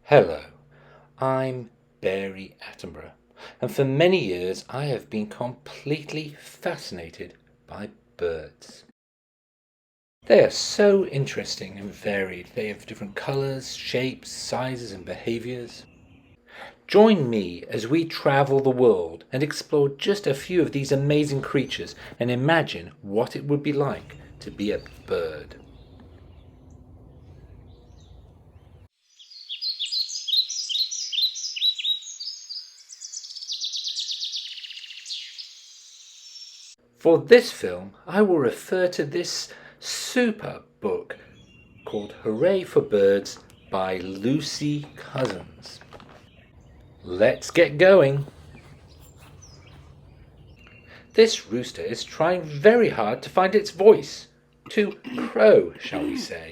Hello, I'm Barry Attenborough, and for many years I have been completely fascinated by birds. They are so interesting and varied. They have different colours, shapes, sizes, and behaviours. Join me as we travel the world and explore just a few of these amazing creatures and imagine what it would be like to be a bird. For this film, I will refer to this super book called Hooray for Birds by Lucy Cousins. Let's get going. This rooster is trying very hard to find its voice, to crow, shall we say.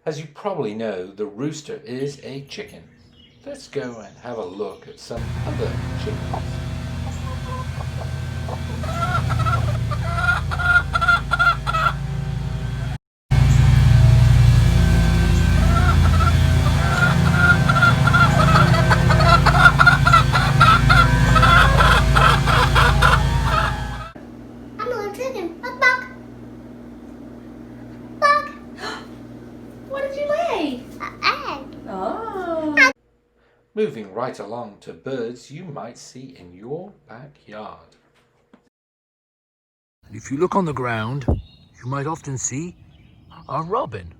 As you probably know, the rooster is a chicken. Let's go and have a look at some other chickens. I'm a little chicken. Buck, buck. Buck. What did you lay? An egg. Oh. Moving right along to birds you might see in your backyard. If you look on the ground, you might often see a robin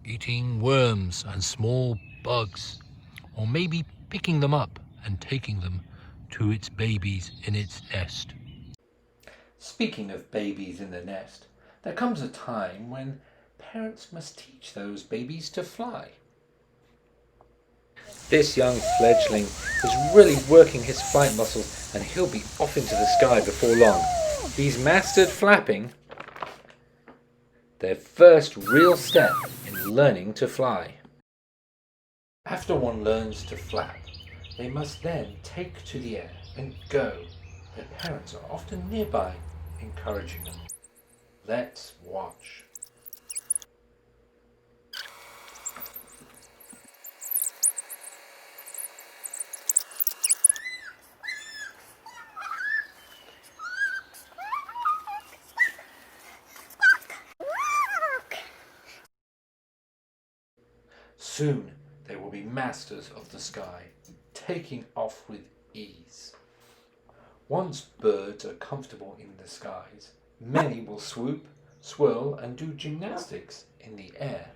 eating worms and small bugs, or maybe picking them up and taking them to its babies in its nest. Speaking of babies in the nest, there comes a time when parents must teach those babies to fly. This young fledgling is really working his flight muscles and he'll be off into the sky before long. He's mastered flapping, their first real step in learning to fly. After one learns to flap, they must then take to the air and go. Their parents are often nearby, encouraging them. Let's watch. Soon they will be masters of the sky, taking off with ease. Once birds are comfortable in the skies, many will swoop, swirl, and do gymnastics in the air.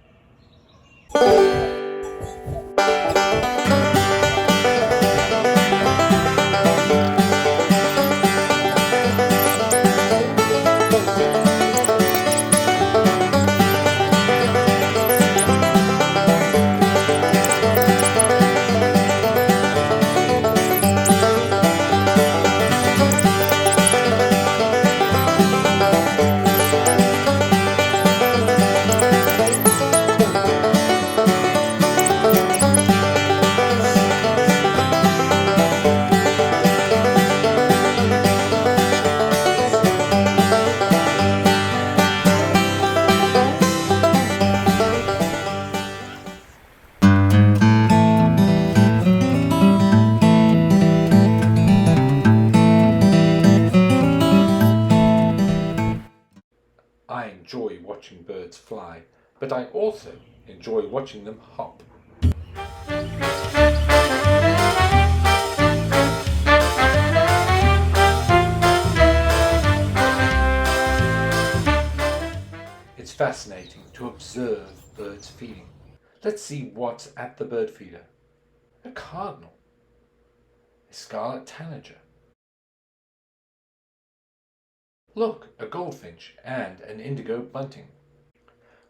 I enjoy watching birds fly, but I also enjoy watching them hop. It's fascinating to observe birds feeding. Let's see what's at the bird feeder. A cardinal, a scarlet tanager. Look, a goldfinch and an indigo bunting.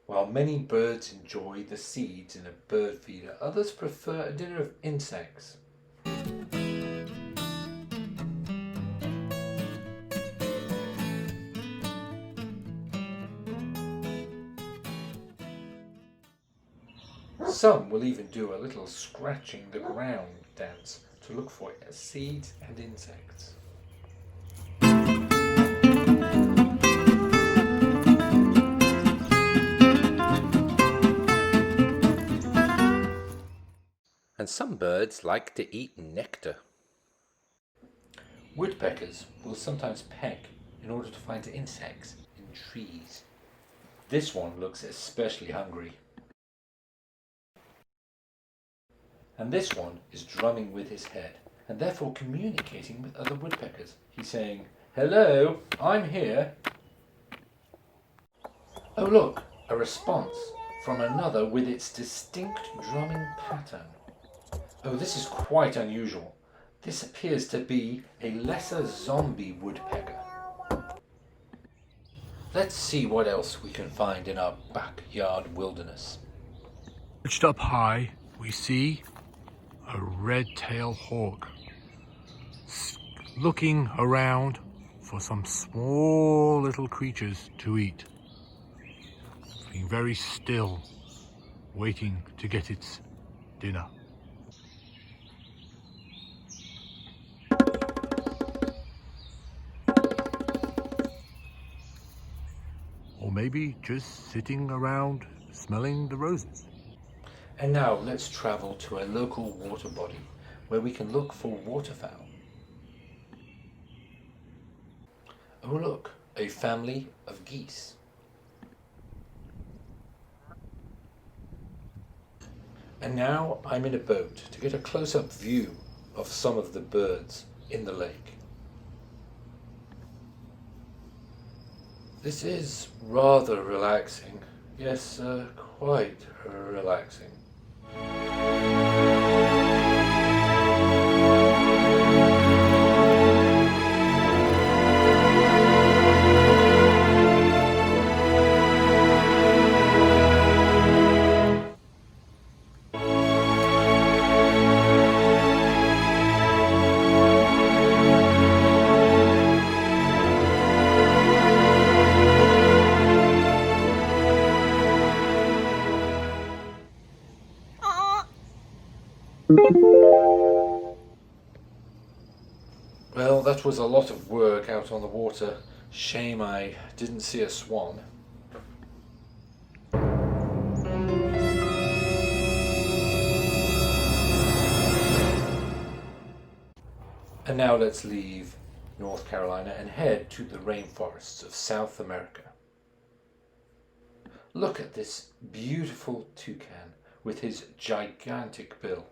While many birds enjoy the seeds in a bird feeder, others prefer a dinner of insects. Some will even do a little scratching the ground dance to look for seeds and insects. And some birds like to eat nectar. Woodpeckers will sometimes peck in order to find insects in trees. This one looks especially hungry. And this one is drumming with his head and therefore communicating with other woodpeckers. He's saying, "Hello, I'm here." Oh look, a response from another with its distinct drumming pattern. Oh, this is quite unusual. This appears to be a lesser zombie woodpecker. Let's see what else we can find in our backyard wilderness. Perched up high, we see a red-tailed hawk looking around for some small little creatures to eat. Being very still, waiting to get its dinner. Or maybe just sitting around smelling the roses. And now let's travel to a local water body where we can look for waterfowl. Oh look, a family of geese. And now I'm in a boat to get a close-up view of some of the birds in the lake. This is rather relaxing. Yes, quite relaxing. Well, that was a lot of work out on the water. Shame I didn't see a swan. And now let's leave North Carolina and head to the rainforests of South America. Look at this beautiful toucan with his gigantic bill.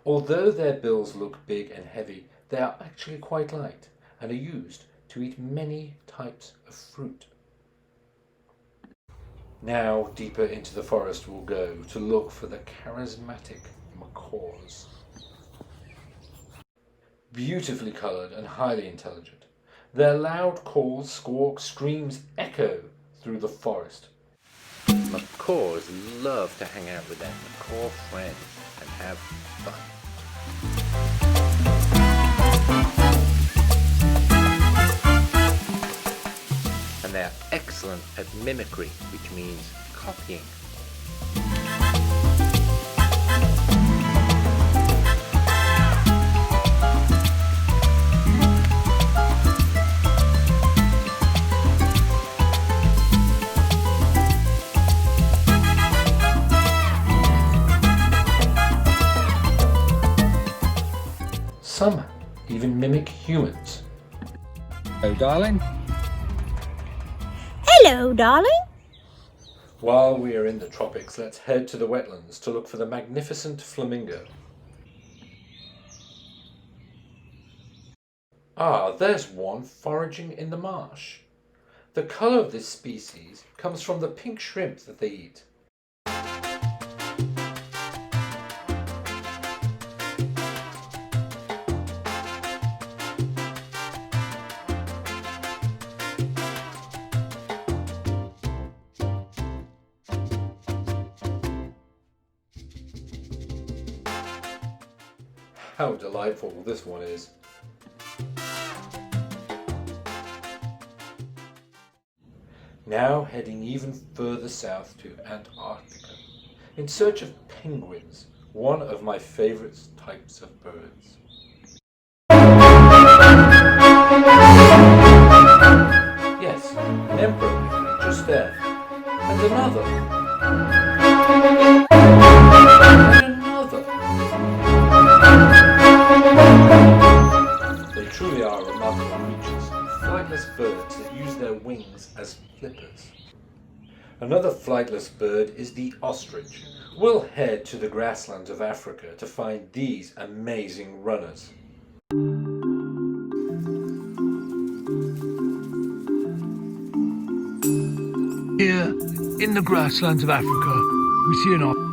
Although their bills look big and heavy, they are actually quite light and are used to eat many types of fruit. Now deeper into the forest we'll go to look for the charismatic macaws. Beautifully coloured and highly intelligent, their loud calls, squawks, screams echo through the forest. Macaws love to hang out with their macaw friends and have fun. And they're excellent at mimicry, which means copying. Some even mimic humans. Hello, darling. Hello, darling. While we are in the tropics, let's head to the wetlands to look for the magnificent flamingo. Ah, there's one foraging in the marsh. The colour of this species comes from the pink shrimp that they eat. How delightful this one is. Now heading even further south to Antarctica, in search of penguins, one of my favourite types of birds. flightless birds that use their wings as flippers. Another flightless bird is the ostrich. We'll head to the grasslands of Africa to find these amazing runners. Here in the grasslands of Africa, we see an ostrich.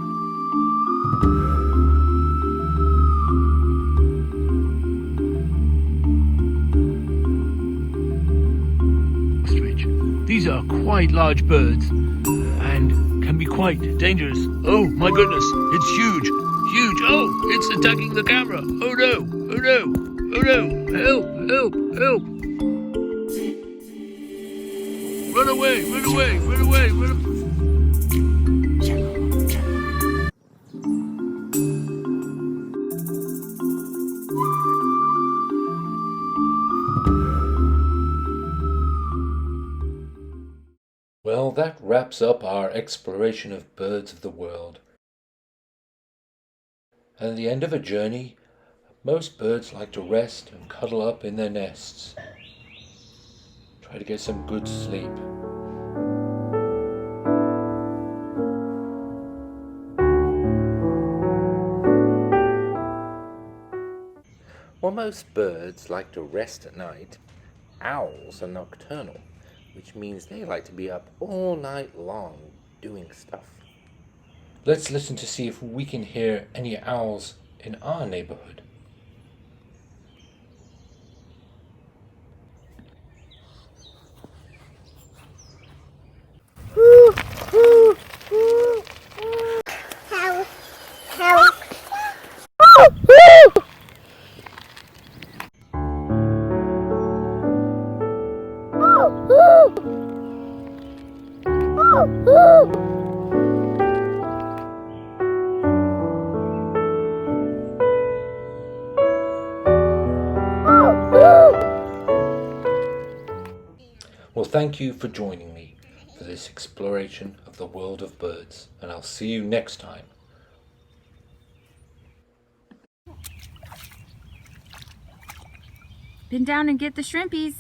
These are quite large birds and can be quite dangerous. Oh my goodness, it's huge, huge. Oh, it's attacking the camera. Oh no, oh no, oh no, help, help, help. Run away, run away, run away, run away. Well, that wraps up our exploration of birds of the world. At the end of a journey, most birds like to rest and cuddle up in their nests. Try to get some good sleep. While most birds like to rest at night, owls are nocturnal, which means they like to be up all night long doing stuff. Let's listen to see if we can hear any owls in our neighborhood. Well, thank you for joining me for this exploration of the world of birds, and I'll see you next time. Bend down and get the shrimpies.